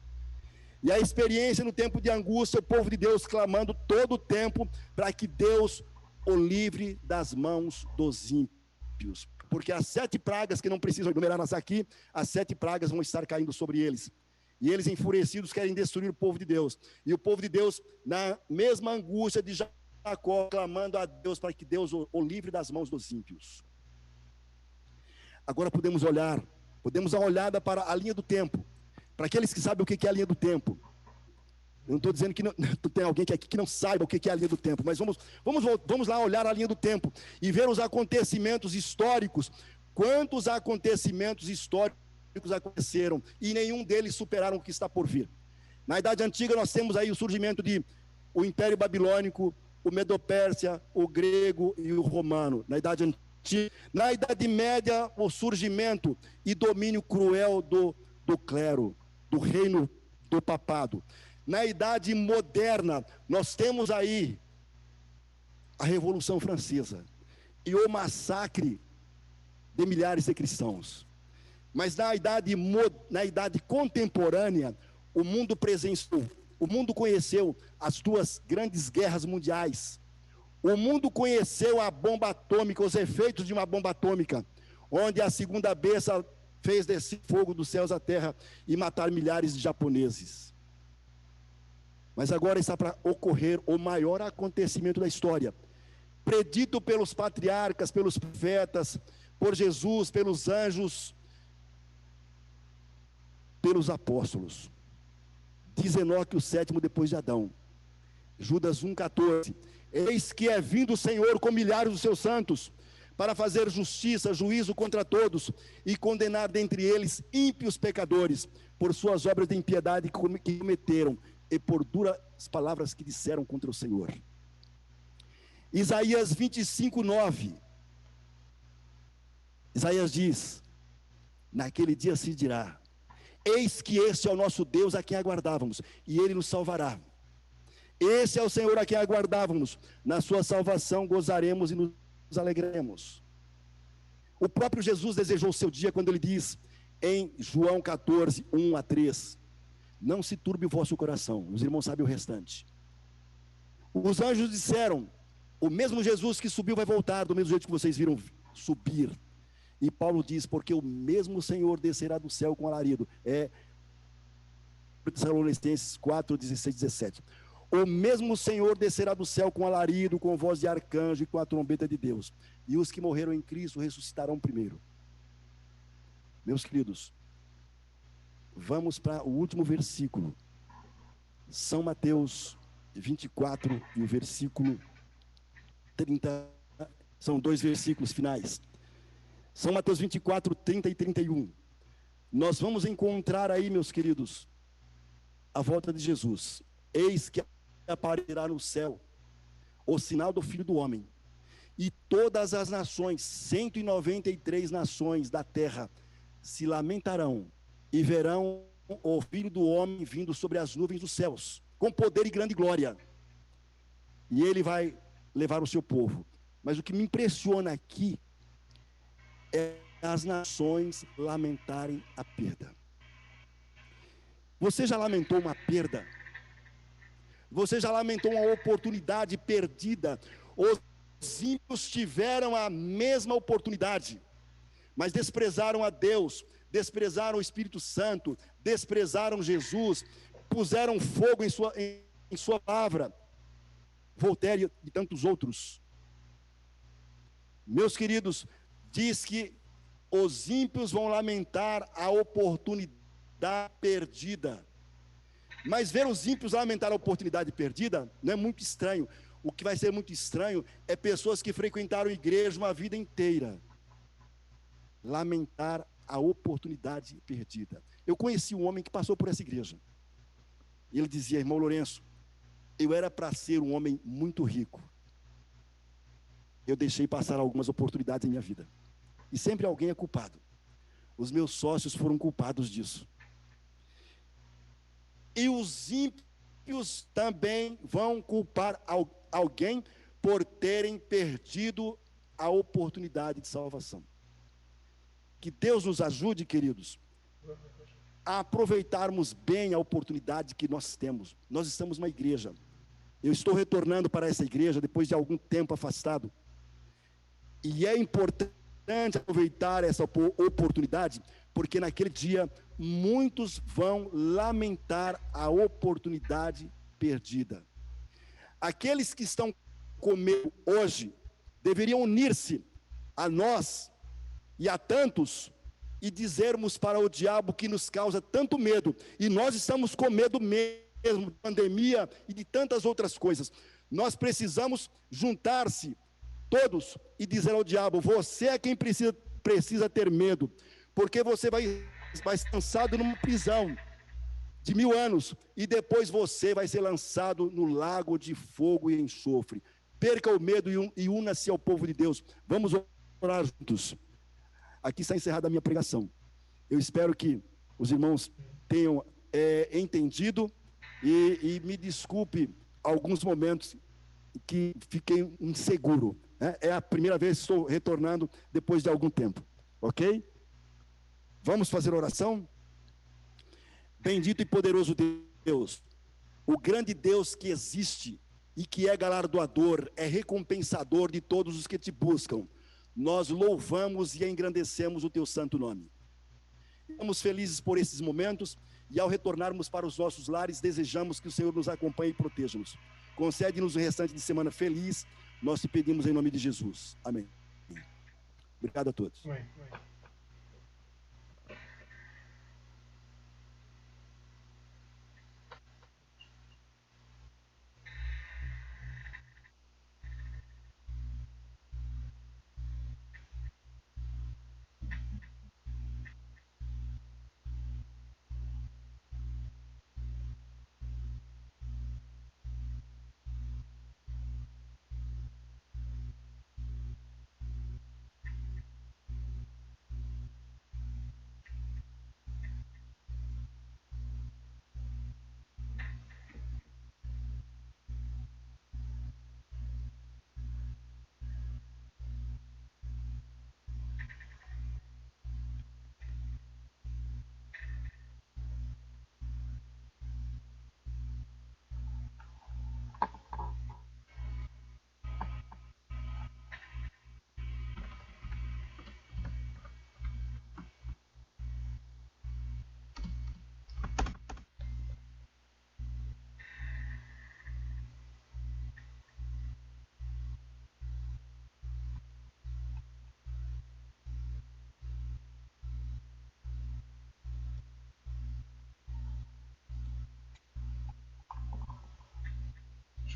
E a experiência no tempo de angústia, o povo de Deus clamando todo o tempo para que Deus o livre das mãos dos ímpios. Porque as 7 pragas, que não precisam enumerar aqui, as 7 pragas vão estar caindo sobre eles. E eles, enfurecidos, querem destruir o povo de Deus. E o povo de Deus, na mesma angústia de Jacó, clamando a Deus para que Deus o livre das mãos dos ímpios. Agora podemos dar uma olhada para a linha do tempo. Para aqueles que sabem o que é a linha do tempo. Eu não estou dizendo que não, tem alguém aqui que não saiba o que é a linha do tempo, mas vamos lá olhar a linha do tempo e ver os acontecimentos históricos. Quantos acontecimentos históricos aconteceram e nenhum deles superaram o que está por vir. Na Idade Antiga nós temos aí o surgimento o Império Babilônico, o Medo-Pérsia, o grego e o romano. Na Idade Antiga, na Idade Média, o surgimento e domínio cruel do clero, do reino do papado. Na Idade Moderna, nós temos aí a Revolução Francesa e o massacre de milhares de cristãos. Mas na idade contemporânea, o mundo conheceu as 2 grandes guerras mundiais. O mundo conheceu a bomba atômica, os efeitos de uma bomba atômica, onde a segunda besta fez descer fogo dos céus à terra e matar milhares de japoneses. Mas agora está para ocorrer o maior acontecimento da história, predito pelos patriarcas, pelos profetas, por Jesus, pelos anjos, pelos apóstolos. Diz Enoque, o 7º depois de Adão. Judas 1,14. Eis que é vindo o Senhor com milhares dos seus santos, para fazer justiça, juízo contra todos, e condenar dentre eles ímpios pecadores, por suas obras de impiedade que cometeram, e por duras palavras que disseram contra o Senhor. Isaías 25:9. Isaías diz: naquele dia se dirá: eis que este é o nosso Deus a quem aguardávamos, e ele nos salvará. Esse é o Senhor a quem aguardávamos, na sua salvação gozaremos e nos alegremos. O próprio Jesus desejou o seu dia quando ele diz em João 14, 1-3: não se turbe o vosso coração. Os irmãos sabem o restante. Os anjos disseram: o mesmo Jesus que subiu vai voltar, do mesmo jeito que vocês viram subir. E Paulo diz: porque o mesmo Senhor descerá do céu com alarido. É Tessalonicenses 4, 16, 17. O mesmo Senhor descerá do céu com alarido, com voz de arcanjo e com a trombeta de Deus. E os que morreram em Cristo ressuscitarão primeiro. Meus queridos, vamos para o último versículo. São Mateus 24 e o versículo 30. São 2 versículos finais. São Mateus 24, 30 e 31. Nós vamos encontrar aí, meus queridos, a volta de Jesus. Eis que aparecerá no céu o sinal do Filho do Homem, e todas as nações, 193 nações da terra, se lamentarão e verão o Filho do Homem vindo sobre as nuvens dos céus, com poder e grande glória. E ele vai levar o seu povo. Mas o que me impressiona aqui é as nações lamentarem a perda. Você já lamentou uma perda? Você já lamentou uma oportunidade perdida? Os ímpios tiveram a mesma oportunidade, mas desprezaram a Deus, desprezaram o Espírito Santo, desprezaram Jesus, puseram fogo em sua palavra. Voltaire e tantos outros. Meus queridos, diz que os ímpios vão lamentar a oportunidade perdida. Mas ver os ímpios lamentar a oportunidade perdida não é muito estranho. O que vai ser muito estranho é pessoas que frequentaram a igreja uma vida inteira lamentar a oportunidade perdida. Eu conheci um homem que passou por essa igreja. Ele dizia: irmão Lourenço, eu era para ser um homem muito rico. Eu deixei passar algumas oportunidades em minha vida. E sempre alguém é culpado. Os meus sócios foram culpados disso. E os ímpios também vão culpar alguém por terem perdido a oportunidade de salvação. Que Deus nos ajude, queridos, a aproveitarmos bem a oportunidade que nós temos. Nós estamos numa igreja. Eu estou retornando para essa igreja depois de algum tempo afastado. E é importante aproveitar essa oportunidade, porque naquele dia muitos vão lamentar a oportunidade perdida. Aqueles que estão comigo hoje deveriam unir-se a nós e a tantos e dizermos para o diabo que nos causa tanto medo, e nós estamos com medo mesmo, de pandemia e de tantas outras coisas. Nós precisamos juntar-se todos e dizer ao diabo: você é quem precisa ter medo, porque você vai ser lançado numa prisão de 1000 anos, e depois você vai ser lançado no lago de fogo e enxofre. Perca o medo e una-se ao povo de Deus. Vamos orar juntos. Aqui está encerrada a minha pregação. Eu espero que os irmãos tenham entendido, e me desculpe alguns momentos que fiquei inseguro, né? É a primeira vez que estou retornando depois de algum tempo, ok? Vamos fazer oração? Bendito e poderoso Deus, o grande Deus que existe e que é galardoador, é recompensador de todos os que te buscam. Nós louvamos e engrandecemos o teu santo nome. Estamos felizes por esses momentos, e ao retornarmos para os nossos lares, desejamos que o Senhor nos acompanhe e proteja-nos. Concede-nos o restante de semana feliz, nós te pedimos em nome de Jesus. Amém. Obrigado a todos. Amém.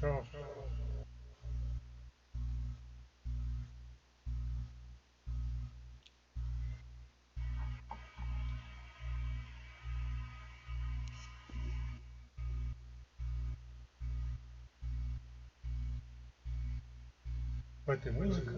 Tchau. Vai ter música?